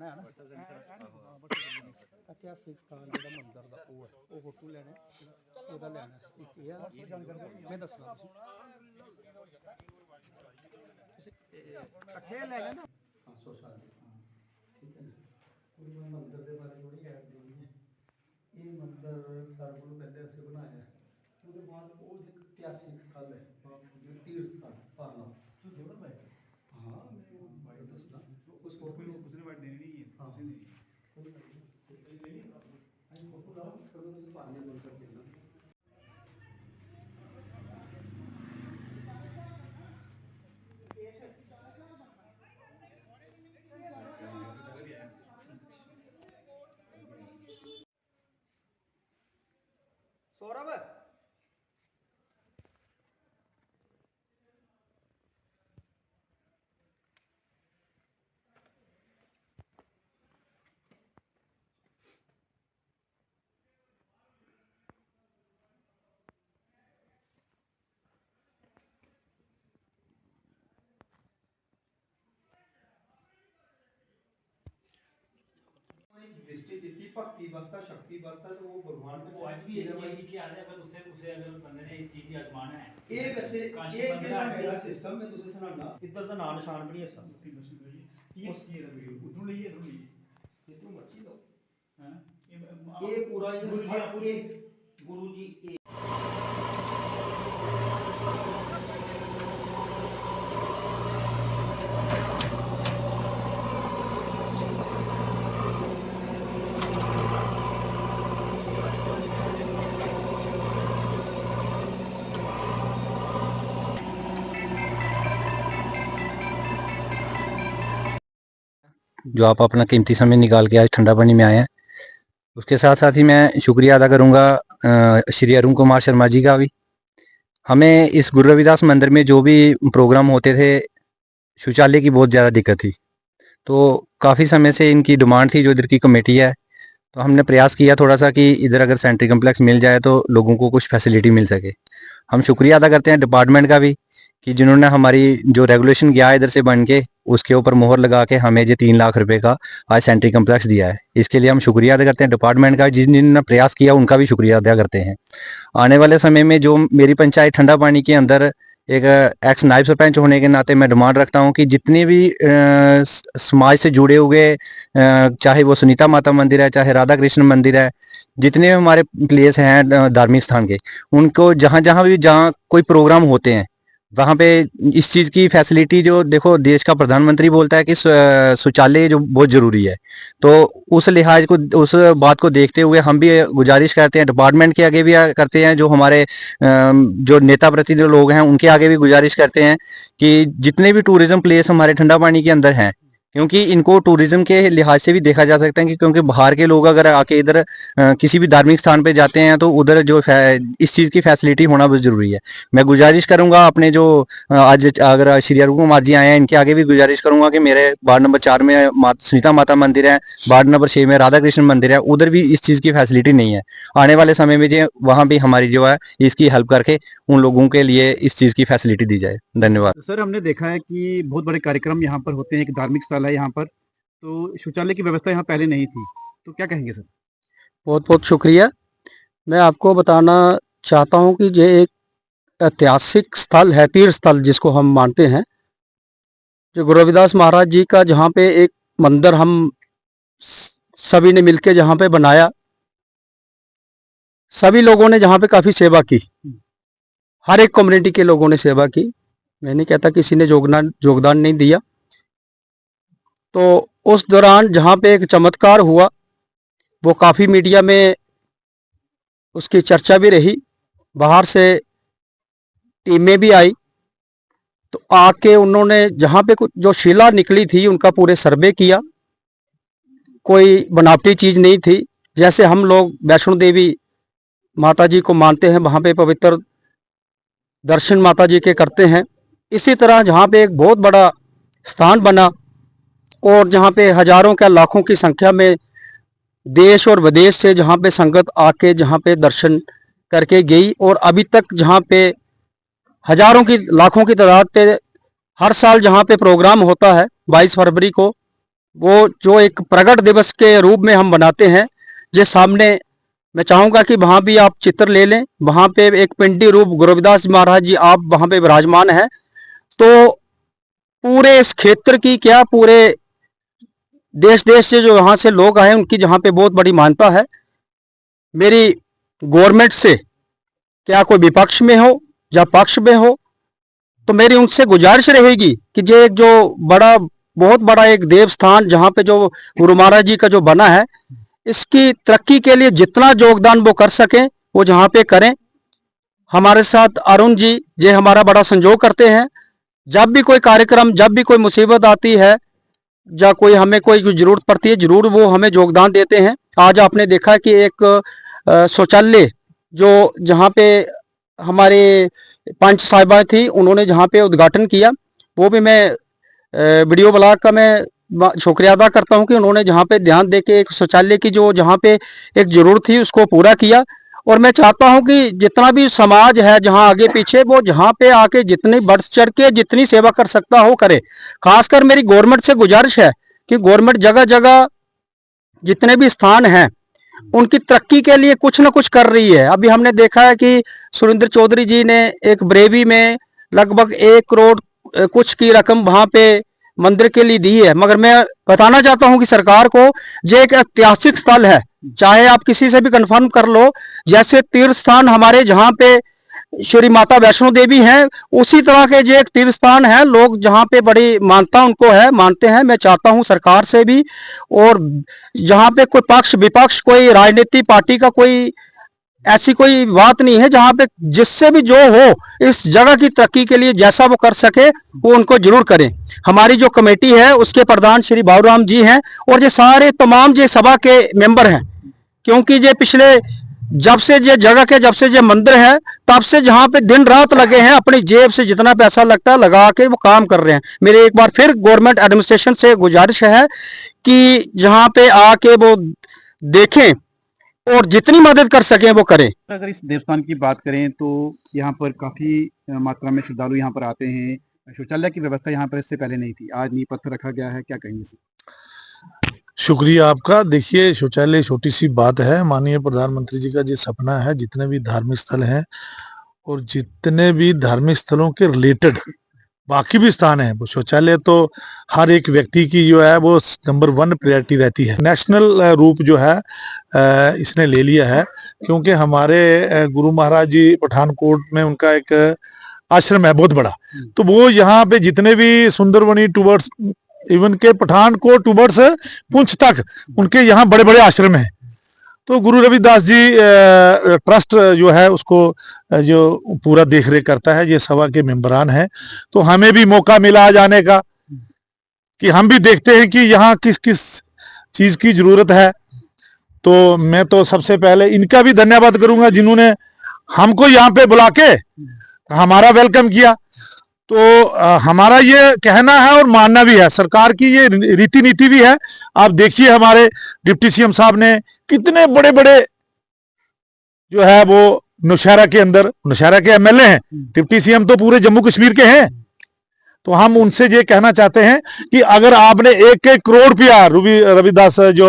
है ना ऐतिहासिक स्थान जो मंदिर का वो है वो फोटो लेने ਉਹਦਾ ਲੈਣਾ ਇੱਕ ਇਹ ਆ ਮੈਂ ਦੱਸਣਾ ਤੁਸੀਂ ਇਕੱਠੇ ਲੈਣਾ ਨਾ 500 ਸਾਲ ਠੀਕ ਹੈ ਨਾ ਮੰਦਿਰ ਦੇ ਬਾਰੇ ਥੋੜੀ ਐਡ ਦੇਣੀ ਹੈ ਇਹ ਮੰਦਿਰ ਸਾਰਿਆਂ ਤੋਂ ਪਹਿਲੇ ਅਸੀਂ ਬਣਾਇਆ ਉਹਦੇ ਬਾਅਦ ਉਹ ਇੱਕ ਇਤਿਹਾਸਿਕ ਸਥਲ ਹੈ तीर्थ स्थल पारना हाँ मैं दसना उस फोटो में उसने बात देनी नहीं है हाँ फोटो लाओ कभी उसे पारने बंद कर देना सौरभ दृष्टि देती भक्ति बसता शक्ति बसता तो वो भगवान को आज भी इस चीज की आदत है अगर उसे उसे अगर बंदे ने इस चीज की आजमाना है ये वैसे ये मेरा सिस्टम में तुझे सुनाना इधर दा नाम निशान भी नहीं है सब ये चीज है वीडियो उधर लिए ये तो मर्जी लो हां ये पूरा ये गुरुजी जो आप अपना कीमती समय निकाल के आज ठंडा पानी में आए हैं। उसके साथ साथ ही मैं शुक्रिया अदा करूंगा श्री अरुण कुमार शर्मा जी का भी। हमें इस गुरु रविदास मंदिर में जो भी प्रोग्राम होते थे शौचालय की बहुत ज़्यादा दिक्कत थी, तो काफ़ी समय से इनकी डिमांड थी जो इधर की कमेटी है, तो हमने प्रयास किया थोड़ा सा कि इधर अगर सेंट्री कम्प्लेक्स मिल जाए तो लोगों को कुछ फैसिलिटी मिल सके। हम शुक्रिया अदा करते हैं डिपार्टमेंट का भी कि जिन्होंने हमारी जो रेगुलेशन गया इधर से बन के उसके ऊपर मोहर लगा के हमें जो 3 लाख रुपए का आज सेंट्री कम्प्लेक्स दिया है। इसके लिए हम शुक्रिया अदा करते हैं डिपार्टमेंट का, जिन्होंने प्रयास किया उनका भी शुक्रिया अदा करते हैं। आने वाले समय में जो मेरी पंचायत ठंडा पानी के अंदर एक एक्स नायब सरपंच होने के नाते मैं डिमांड रखता हूं कि जितने भी समाज से जुड़े हुए चाहे वो सुनीता माता मंदिर है, चाहे राधा कृष्ण मंदिर है, जितने हमारे प्लेस हैं धार्मिक स्थान के, उनको जहाँ जहाँ कोई प्रोग्राम होते हैं वहाँ पे इस चीज़ की फैसिलिटी, जो देखो देश का प्रधानमंत्री बोलता है कि शौचालय जो बहुत ज़रूरी है, तो उस लिहाज को उस बात को देखते हुए हम भी गुजारिश करते हैं डिपार्टमेंट के आगे भी करते हैं, जो हमारे जो नेता प्रतिनिधि लोग हैं उनके आगे भी गुजारिश करते हैं कि जितने भी टूरिज्म प्लेस हमारे ठंडा पानी के अंदर हैं, क्योंकि इनको टूरिज्म के लिहाज से भी देखा जा सकता है कि क्योंकि बाहर के लोग अगर आके इधर किसी भी धार्मिक स्थान पे जाते हैं तो उधर जो इस चीज़ की फैसिलिटी होना बहुत ज़रूरी है। मैं गुजारिश करूंगा अपने जो आज अगर श्री अरुण कुमार जी आए हैं इनके आगे भी गुजारिश करूंगा कि मेरे वार्ड नंबर 4 में सुनीता माता मंदिर है, वार्ड नंबर 6 में राधा कृष्ण मंदिर है, उधर भी इस चीज़ की फैसिलिटी नहीं है। आने वाले समय में जो वहाँ भी हमारी जो है इसकी हेल्प करके उन लोगों के लिए इस चीज़ की फैसिलिटी दी जाए। धन्यवाद। सर, हमने देखा है कि बहुत बड़े कार्यक्रम यहाँ पर होते हैं, एक धार्मिक स्थल है यहाँ पर, तो शौचालय की व्यवस्था यहाँ पहले नहीं थी, तो क्या कहेंगे सर? बहुत बहुत शुक्रिया। मैं आपको बताना चाहता हूँ कि ये एक ऐतिहासिक स्थल है, तीर्थ स्थल जिसको हम मानते हैं, जो गुरु रविदास महाराज जी का, जहाँ पे एक मंदिर हम सभी ने मिलके जहाँ पे बनाया, सभी लोगों ने जहाँ पे काफ़ी सेवा की, हर एक कम्युनिटी के लोगों ने सेवा की। मैं नहीं कहता किसी ने योगदान नहीं दिया। तो उस दौरान जहाँ पे एक चमत्कार हुआ वो काफ़ी मीडिया में उसकी चर्चा भी रही, बाहर से टीमें भी आई, तो आके उन्होंने जहाँ पे कुछ जो शिला निकली थी उनका पूरे सर्वे किया। कोई बनावटी चीज़ नहीं थी, जैसे हम लोग वैष्णो देवी माता जी को मानते हैं, वहाँ पे पवित्र दर्शन माता जी के करते हैं, इसी तरह जहाँ पे एक बहुत बड़ा स्थान बना और जहाँ पे हजारों क्या लाखों की संख्या में देश और विदेश से जहाँ पे संगत आके जहाँ पे दर्शन करके गई, और अभी तक जहाँ पे हजारों की लाखों की तादाद पे हर साल जहाँ पे प्रोग्राम होता है 22 फरवरी को वो जो एक प्रगट दिवस के रूप में हम बनाते हैं, ये सामने मैं चाहूँगा कि वहाँ भी आप चित्र ले लें। वहाँ पे एक पिंडी रूप गुरु रविदास जी महाराज जी आप वहाँ पे विराजमान हैं। तो पूरे इस क्षेत्र की क्या, पूरे देश देश से जो यहाँ से लोग आए उनकी जहाँ पे बहुत बड़ी मान्यता है। मेरी गवर्नमेंट से, क्या कोई विपक्ष में हो या पक्ष में हो, तो मेरी उनसे गुजारिश रहेगी कि ये एक जो बड़ा, बहुत बड़ा एक देवस्थान जहाँ पे जो गुरु महाराज जी का जो बना है, इसकी तरक्की के लिए जितना योगदान वो कर सकें वो जहाँ पे करें। हमारे साथ अरुण जी ये हमारा बड़ा संजोग करते हैं। जब भी कोई कार्यक्रम, जब भी कोई मुसीबत आती है या कोई हमें कोई जरूरत पड़ती है, जरूर वो हमें योगदान देते हैं। आज आपने देखा कि एक शौचालय जो जहाँ पे हमारे पंच साहिबा थी, उन्होंने जहाँ पे उद्घाटन किया, वो भी मैं वीडियो ब्लॉग का मैं शुक्रिया अदा करता हूँ कि उन्होंने जहाँ पे ध्यान दे के एक शौचालय की जो जहाँ पे एक जरूरत थी उसको पूरा किया। और मैं चाहता हूँ कि जितना भी समाज है जहाँ आगे पीछे, वो जहाँ पे आके जितनी बढ़ चढ़ के जितनी सेवा कर सकता हो करे। खासकर मेरी गवर्नमेंट से गुजारिश है कि गवर्नमेंट जगह जगह जितने भी स्थान हैं उनकी तरक्की के लिए कुछ न कुछ कर रही है। अभी हमने देखा है कि सुरेंद्र चौधरी जी ने एक ब्रेवी में लगभग 1 करोड़ कुछ की रकम वहां पे मंदिर के लिए दी है। मगर मैं बताना चाहता हूं कि सरकार को, ये एक ऐतिहासिक स्थल है, चाहे आप किसी से भी कंफर्म कर लो। जैसे तीर्थ स्थान हमारे जहाँ पे श्री माता वैष्णो देवी हैं, उसी तरह के जो एक तीर्थ स्थान है, लोग जहाँ पे बड़ी मानता उनको है, मानते हैं। मैं चाहता हूँ सरकार से भी, और जहाँ पे कोई पक्ष विपक्ष, कोई राजनीति पार्टी का कोई ऐसी कोई बात नहीं है, जहाँ पे जिससे भी जो हो इस जगह की तरक्की के लिए जैसा वो कर सके वो उनको जरूर करें। हमारी जो कमेटी है उसके प्रधान श्री बाबूराम जी हैं, और ये सारे तमाम ये सभा के मेंबर हैं। क्योंकि ये पिछले जब से ये जगह के, जब से ये मंदिर है, तब से जहाँ पे दिन रात लगे हैं, अपनी जेब से जितना पैसा लगता है लगा के वो काम कर रहे हैं। मेरे एक बार फिर गवर्नमेंट एडमिनिस्ट्रेशन से गुजारिश है कि जहाँ पे आके वो देखें और जितनी मदद कर सकें वो करें। अगर इस देवस्थान की बात करें तो यहाँ पर काफी मात्रा में श्रद्धालु यहाँ पर आते हैं। शौचालय की व्यवस्था यहाँ पर इससे पहले नहीं थी, आज नींव पत्थर रखा गया है, क्या कहेंगे इसे? शुक्रिया आपका। देखिए, शौचालय छोटी सी बात है। माननीय प्रधानमंत्री जी का जो सपना है, जितने भी धार्मिक स्थल हैं और जितने भी धार्मिक स्थलों के रिलेटेड बाकी भी स्थान है, वो शौचालय तो हर एक व्यक्ति की जो है वो नंबर 1 प्रायोरिटी रहती है। नेशनल रूप जो है इसने ले लिया है, क्योंकि हमारे गुरु महाराज जी पठानकोट में उनका एक आश्रम है बहुत बड़ा। तो वो यहाँ पे जितने भी सुंदरबनी टूवर्ड्स इवन के पठानकोट टूवर्ड्स पुंछ तक उनके यहाँ बड़े बड़े आश्रम हैं। तो गुरु रविदास जी ट्रस्ट जो है उसको जो पूरा देख रेख करता है, ये सभा के मेंबरान हैं। तो हमें भी मौका मिला जाने का कि हम भी देखते हैं कि यहाँ किस किस चीज की जरूरत है। तो मैं तो सबसे पहले इनका भी धन्यवाद करूंगा जिन्होंने हमको यहाँ पे बुला के हमारा वेलकम किया। तो हमारा ये कहना है और मानना भी है, सरकार की ये रीति नीति भी है। आप देखिए हमारे डिप्टी सीएम साहब ने कितने बड़े बड़े जो है वो नौशहरा के अंदर, नौशहरा के एमएलए हैं, डिप्टी सीएम तो पूरे जम्मू कश्मीर के हैं। तो हम उनसे ये कहना चाहते हैं कि अगर आपने 1-1 करोड़ रुपया रविदास जो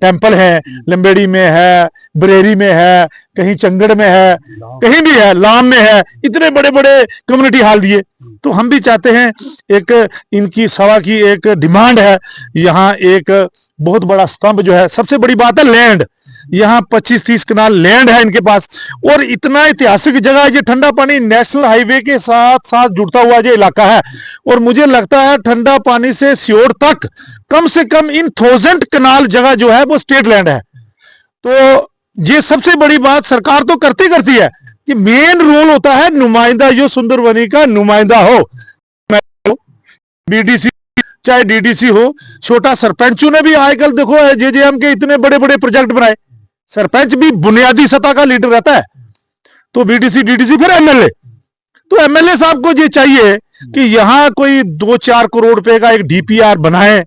टेम्पल है, लंबेड़ी में है, बरेरी में है, कहीं चंगड़ में है, कहीं भी है, लाम में है, इतने बड़े बड़े कम्युनिटी हॉल दिए। तो हम भी चाहते हैं, एक इनकी सभा की एक डिमांड है, यहाँ एक बहुत बड़ा स्तंभ जो है, सबसे बड़ी बात है लैंड। यहाँ 25-30 कनाल लैंड है इनके पास, और इतना ऐतिहासिक जगह है। ये ठंडा पानी नेशनल हाईवे के साथ साथ जुड़ता हुआ ये इलाका है, और मुझे लगता है ठंडा पानी से सियोड़ तक कम से कम इन 1000 कनाल जगह जो है वो स्टेट लैंड है। तो ये सबसे बड़ी बात सरकार तो करती है कि मेन रोल होता है नुमाइंदा, जो सुंदरबनी का नुमाइंदा हो, बीडीसी चाहे डीडीसी हो, छोटा सरपंचों ने भी आजकल देखो जेजेएम के इतने बड़े बड़े प्रोजेक्ट बनाए। सरपंच भी बुनियादी सतह का लीडर रहता है, तो बीडीसी डीडीसी फिर एमएलए। तो एमएलए साहब को ये चाहिए कि यहाँ कोई 2-4 करोड़ रुपए का एक डीपीआर बनाए,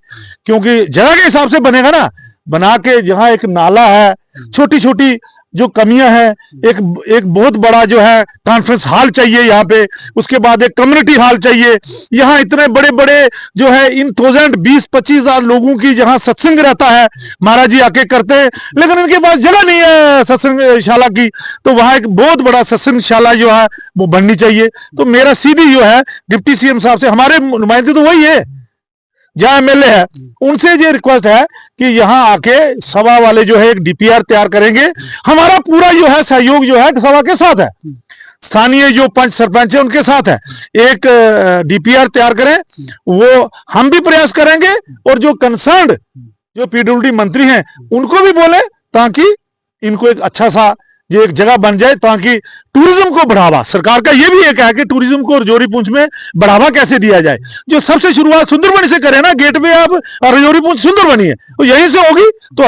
क्योंकि जगह के हिसाब से बनेगा ना, बना के जहाँ एक नाला है, छोटी छोटी जो कमियां हैं, एक एक बहुत बड़ा जो है कॉन्फ्रेंस हॉल चाहिए यहाँ पे, उसके बाद एक कम्युनिटी हॉल चाहिए। यहाँ इतने बड़े बड़े जो है इन 20-25 हजार लोगों की जहाँ सत्संग रहता है, महाराज जी आके करते हैं, लेकिन उनके पास जगह नहीं है सत्संगशाला की, तो वहाँ एक बहुत बड़ा सत्संगशाला जो है वो बननी चाहिए। तो मेरा सीधी जो है डिप्टी सीएम साहब से, हमारे नुमाइंदे तो वही है, जहाँ एमएलए है, उनसे ये रिक्वेस्ट है कि यहाँ आके सभा वाले जो है एक डीपीआर तैयार करेंगे। हमारा पूरा जो है सहयोग जो है सभा के साथ है, स्थानीय जो पंच सरपंच है उनके साथ है। एक डीपीआर तैयार करें, वो हम भी प्रयास करेंगे और जो कंसर्न जो पीडब्ल्यूडी मंत्री हैं उनको भी बोले, ताकि इनको एक अच्छा सा जो एक जगह बन जाए, ताकि टूरिज्म को बढ़ावा, सरकार का ये भी एक है कि टूरिज्म को रजौरी पुंछ में बढ़ावा कैसे दिया जाए। जो सबसे शुरुआत सुंदरबनी से करें ना, गेटवे अब रजौरी पुंछ सुंदरबनी है, तो यहीं से होगी तो